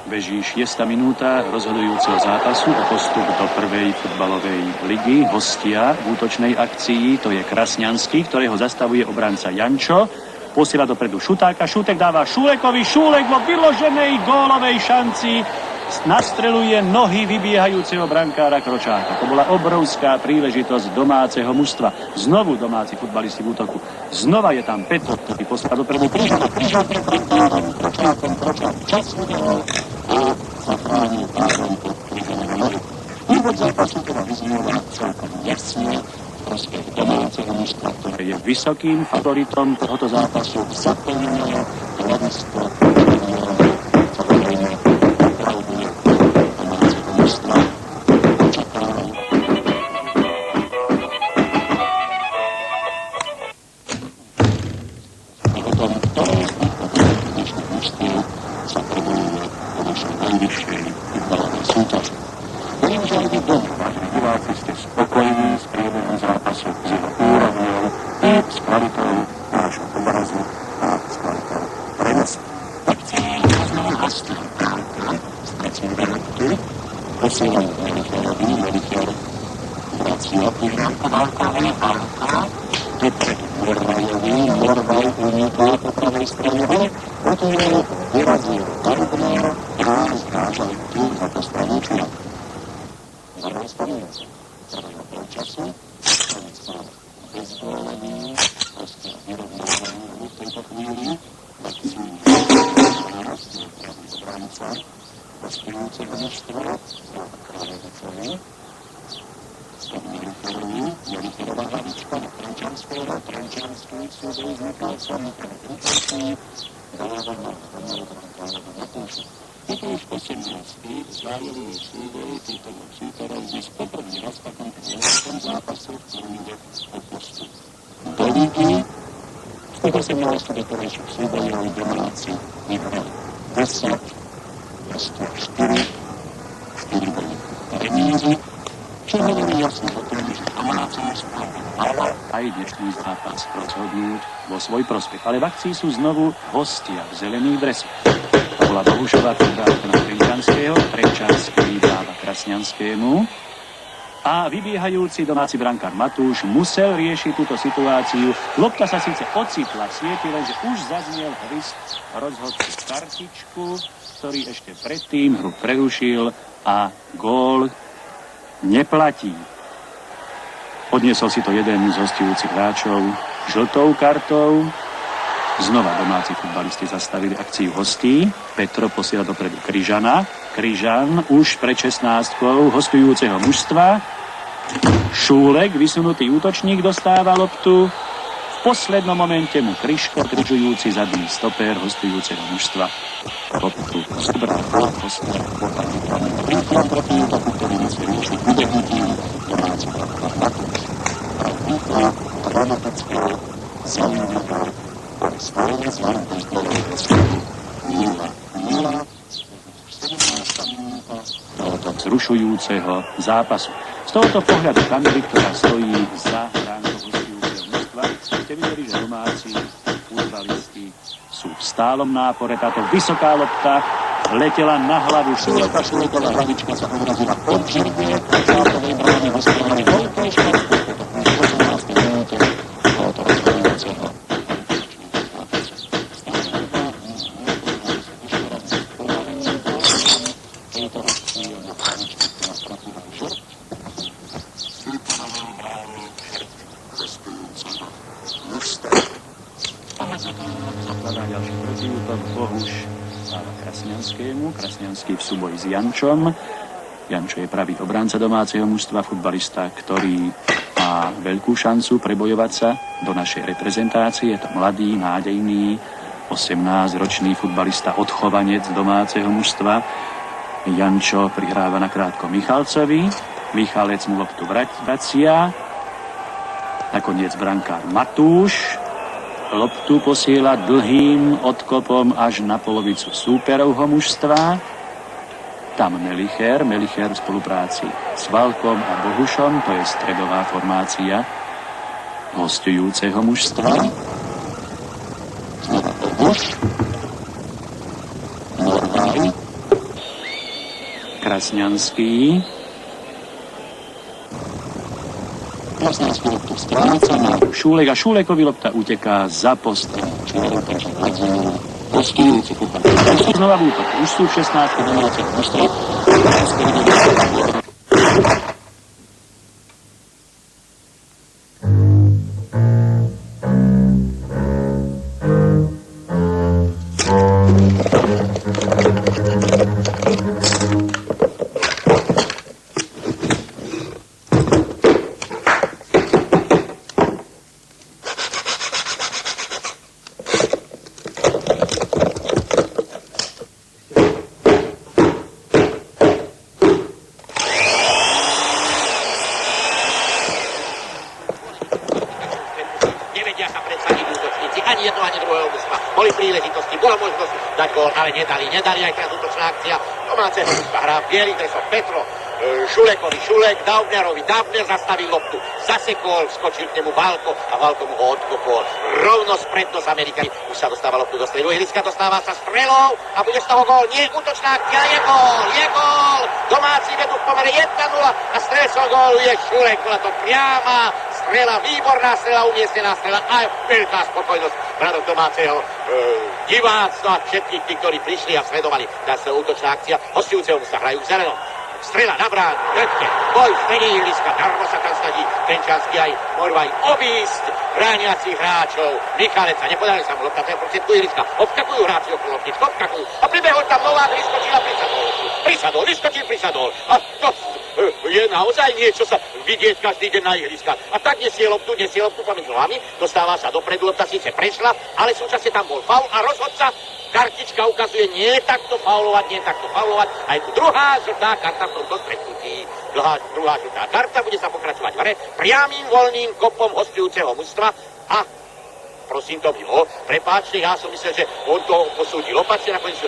Beží 6. minúta rozhodujúceho zápasu o postup do prvej futbalovej ligy. Hostia v útočnej akcii, to je Krasňanský, ktorého zastavuje obranca Jančo. Posiela dopredu Šutáka, Šutek dáva Šulekovi, Šulek vo vyloženej gólovej šanci nastreluje nohy vybiehajúceho brankára Kročáka. To bola obrovská príležitosť domáceho mužstva. Znovu domáci futbalisti v útoku. Znova je tam Petr, ktorý posiela dopredu Kryžana, pred Kročákom, čas udelal a zachránil párom pod Kryžanom nohy. Úvod zápasu teda vyznieva celkom jasne prospech domáceho mužstva, ktoré je vysokým favoritom tohoto zápasu. Zaplnené hľadisko samozrejme opravduje domáceho mužstva. Očakávam. A potom to je z týchto dnešných mužstiev sa probojuje po našej najvyššej futbalovej súťaži. Verím, že aj vy doma, vážení diváci, ste spokojní s priebehom zápasu, s jeho úrovňou i s kvalitou nášho obrazu a s kvalitou prenosu. Akcií rozhodne hostia Bránka, stratil Verotky, posielajú Melicherovi, Melicher vracia Pihránka, Válkovi, Válka, Petr Morvajovi, Morvaj unikol po pravej strane, ale otvoril, vyrazil Varubner a zdážal tu za to stranu Čura. Zahraj spomínať. Prvého polčasu, konec sa bezgólový, proste vyrovnávaný v tejto chvíli, akcií rozdiel pravý obranca, pospínúceho mužstva, Slava Kráľovicovi, Stav Melicherovi, Melicherová hlavička na Trenčanského, Trenčanský v súboji s Mikalcom, pre útočný, dáva na Kráľova Matúša. Je to už 18. zájevný súboj týchto dvoch súperov, dnes poprvý raz v takomto dôležitom zápase, v ktorom ide o postup do ligy. Z toho 18 doterajších súbojov domáci vyhrali 10, hostia 4 boli remízy, čo hovorí jasne o tom, že domáci mužstva mala aj dnešný zápas rozhodnúť vo svoj prospech. Ale v akcii sú znovu hostia v zelených dresoch. Bola Bohušová prihrávka na Trenčanského, Trenčanský dáva Krasňanskému a vybiehajúci domáci brankár Matúš musel riešiť túto situáciu. Lopta sa síce ocitla v sieti, lenže už zaznel hvist rozhodcu kartičku, ktorý ešte predtým hru prerušil a gól neplatí. Odniesol si to jeden z hostujúcich hráčov žltou kartou. Znova domáci futbalisti zastavili akciu hostí. Petro posiela dopredu Kryžana. Kryžan už pred 16-kou hostujúceho mužstva. Šúlek, vysunutý útočník, dostáva loptu. V poslednom momente mu Kryško, križujúci zadný stoper hostujúceho mužstva, loptu zobral a hostia poradí. Rýchlom proti útoku, ktorý musí riešiť vybehnutím domáceho Matúš. Rýchla, dramatického, zaujímavá, ale stále zvládne z dôvodov rozsúdu 0-0. 17. minúta tohoto vzrušujúceho zápasu. Z tohoto pohľadu kamery, ktorá stojí za bránkou hostujúceho mužstva, ste videli, že domáci futbalisti sú v stálom nápore. Táto vysoká lopta letela na hlavu Šuleka. Šuleková hlavička sa odrazila od žirdiek a zátovej brány hospodári veľkej šťastí. V 18. minúte tohoto rozhodujúceho Krasňanský v súboji s Jančom. Jančo je pravý obránca domáceho mužstva, futbalista, ktorý má veľkú šancu prebojovať sa do našej reprezentácie. Je to mladý, nádejný, 18-ročný futbalista, odchovanec domáceho mužstva. Jančo prihráva nakrátko Michalcovi. Michalec mu loptu vracia. Nakoniec brankár Matúš loptu posiela dlhým odkopom až na polovicu súperovho mužstva. Tam Melicher v spolupráci s Valkom a Bohušom, to je stredová formácia hostujúceho mužstva. Znova Bohuš, Morvaj, Krasňanský. Krasňanský loptu stráca. Šúlek a Šúlekovi lopta uteká za postrel. Hostujúci kuchár. Znova v útoku. Už sú v 16. Domáce mužstva. Nevedia sa predsadiť útočníci, ani jedno, ani druhého mužstva. Boli príležitosti, bola možnosť dať gól, ale nedali aj teraz útočná akcia. Domáce mužstva hrá v bielých dresoch Petro, Šulekovi, Šulek, Daubnerovi, Daubner zastavil loptu, zasekol, skočil k nemu Válko a Válko mu ho odkopol. Rovno spred nos Amerikani, už sa dostáva loptu do stredu ihriska, dostáva sa strelou a bude z toho gól. Nie, útočná akcia, je gól! Domáci vedú v pomere 1-0 a strelcom gólu je Šulek, bola to priama strela, výborná strela, umiestnená strela a veľká spokojnosť bradov domáceho diváctva a všetkých tí, ktorí prišli a sledovali. Dá sa útočná akcia, hostujúceho sa hrajú v zelenom. Strela na bránu, drťte, boj v stredí ihriska, darmo sa tam snaží Trenčanský aj Morvaj obísť brániacich hráčov. Michaleca, nepodarili sa mu lopta, to je v prostriedku ihriska, obskakujú hráči okolo loptičku, obskakujú a pribehol tam Novák, vyskočil a prisadol. A to je naozaj niečo sa vidieť každý deň na ihriskách. A tak nesie loptu pomedzi nohami, dostáva sa dopredu, lopta síce prešla, ale súčasne tam bol faul a rozhodca kartička ukazuje nie takto faulovať. Aj tu druhá žltá karta v tomto stretnutí. Druhá žltá karta, bude sa pokračovať v hre priamým voľným kopom hostujúceho mužstva a prosím to mimo. Prepáčte, ja som myslel, že on to posúdil opačne, nakoniec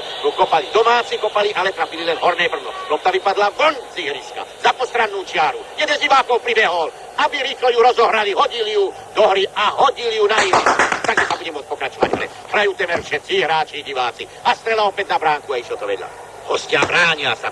domáci kopali, ale trafili len horné brno. Lopta vypadla von z ihriska, za postrannú čiaru. Jeden z divákov pribehol, aby rýchlo ju rozohrali, hodili ju do hry a hodili ju na ihrisko. Takže sa bude môcť pokračovať v hre. Hrajú temer všetci hráči, diváci. A strela opäť na bránku a išlo to vedľa. Hostia bránia sa.